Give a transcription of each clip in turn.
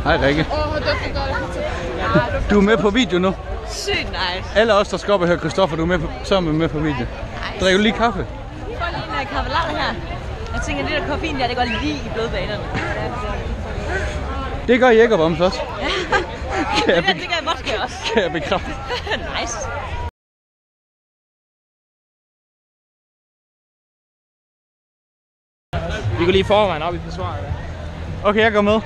Hej Rikke. Du er med på video nu. Sygt nice. Alle os, der skal op og høre Christoffer, du er med på, så er man med på video. Nice. Drikker du lige kaffe? Jeg får lige en kaffe latte her. Jeg tænker, det der koffein der, det går lige i blodbanerne. Det gør Jægerbombs også. Ja. Det gør vodka også. Kan jeg bekræfte. Nice. Vi går lige foran op i forsvaret. Okay, jeg går med.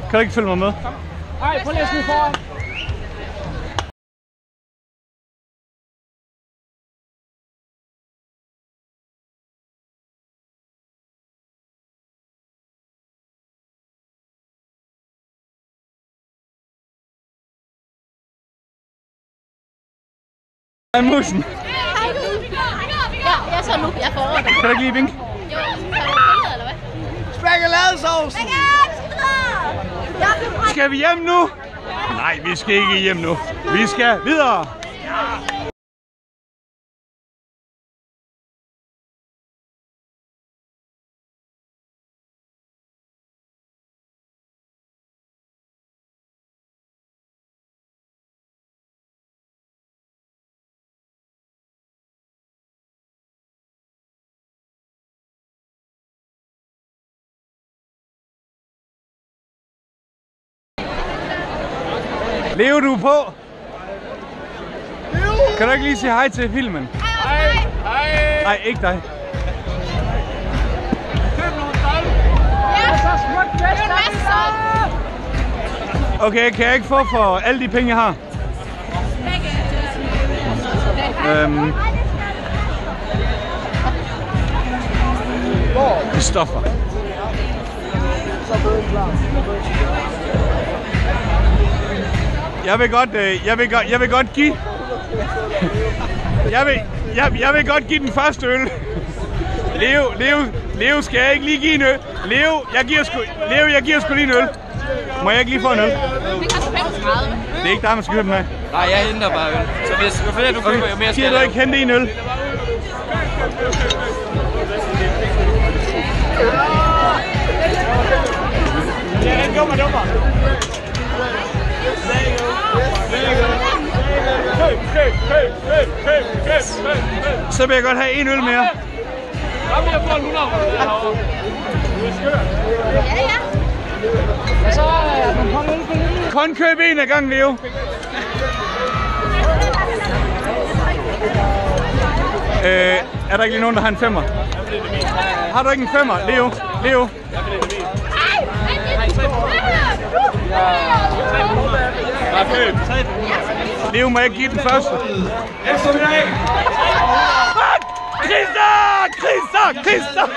Kan du ikke følge mig med? Kom. Ej, prøv lige at smide foran. Hej musen. Ja, jeg tager nu. Jeg får over det. Kan du ikke lige vinke? Jo, tager du billeder, eller hvad? Spaghetti-ladesauce! Skal vi hjem nu? Nej, vi skal ikke hjem nu. Vi skal videre. Leo, du er på? Kan du ikke lige sige hej til filmen? Hej! Hej! Nej, ikke dig. Køb nogle bold! Ja! Så smukt fester! Okay, kan jeg ikke få for alle de penge, jeg har? Christoffer. Jeg vil godt give. Jeg vil godt give den første øl. Leo, skal jeg ikke lige give en øl? Leo, jeg giver sgu lige en øl. Må jeg ikke lige få en øl? Det koster 35. Det er ikke dig, man skal købe den af. Nej, jeg henter bare øl. Så hvis jo flere du køber, jo mere skal jeg. Giver du ikke hente en øl? Ja, dummer. Så vil jeg godt have en øl mere. Kom, jeg får en 100 derovre. Du er skør. Ja. Og så er man kommet øl på linjen. Kun køb en af gangen, Leo. Er der ikke lige nogen, der har en femmer? Har du ikke en femmer, Leo? Leo, må jeg give den første? Christer!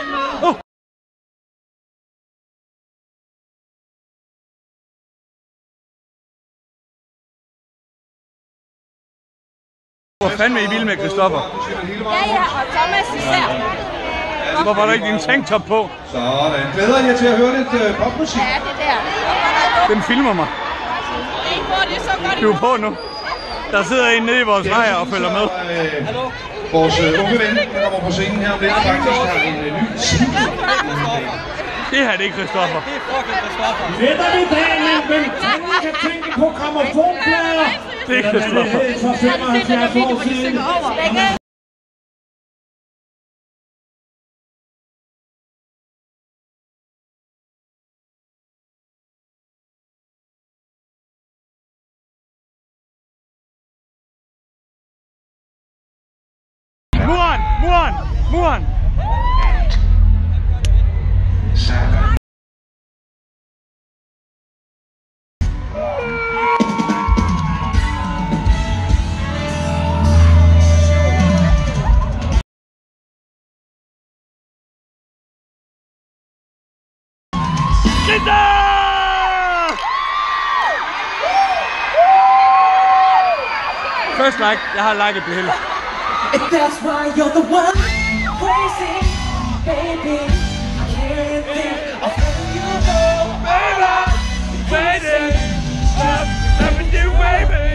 Hvor fanden er I vilde med Christoffer? Ja, og Thomas især. Hvorfor har du ikke din tanktop på? Sådan. Glæder jeg til at høre lidt popmusik? Ja, det der. Den filmer mig. Du er på nu. Der sidder en nede i vores lejr og følger med. Vores unge ven, der kommer på scenen her om lidt, faktisk har en ny single. Det her, det er Christoffer. Det er fucking Christoffer. Netop i dag, men Danmark kan tænke på grammofonplader. Det er Christoffer. For 75 år siden. Muren! First like, jeg har liket det hele. That's why you're the one crazy, baby. I can't think of letting you go, baby. Stop loving you, baby.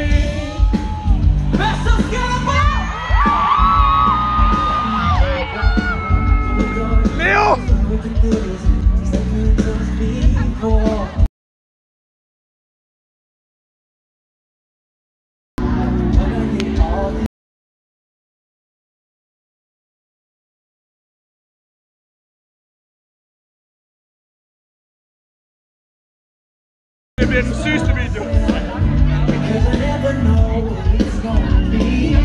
Best of Leo! Det bliver den sygeste video. Because I never know what it's gonna be.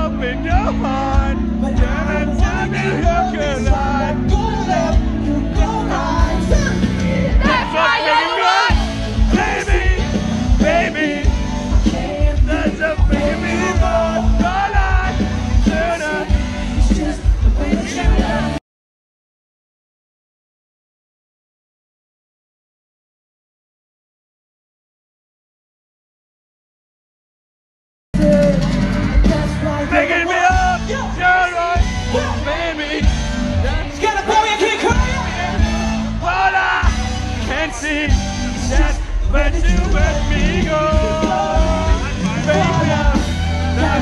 Open your heart, every time you look alive. That's why you're good, baby, baby. That's a baby boy, all I sooner. Making me up, you're right, baby. Get a boy and keep crying. All I can see that when you let me go, baby, that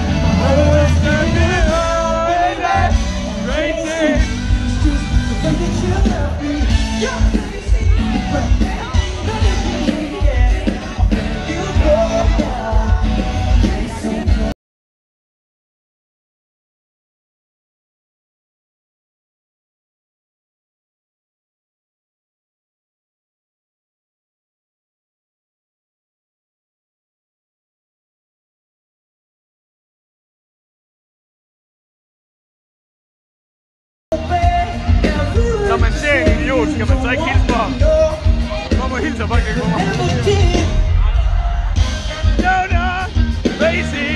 was the great thing. The way that you love me, you're crazy. But let it be, yeah. You go down. Når man ser en idiot, skal man så ikke hilse på ham. Kom og hilse, og folk kan komme. No, no, crazy.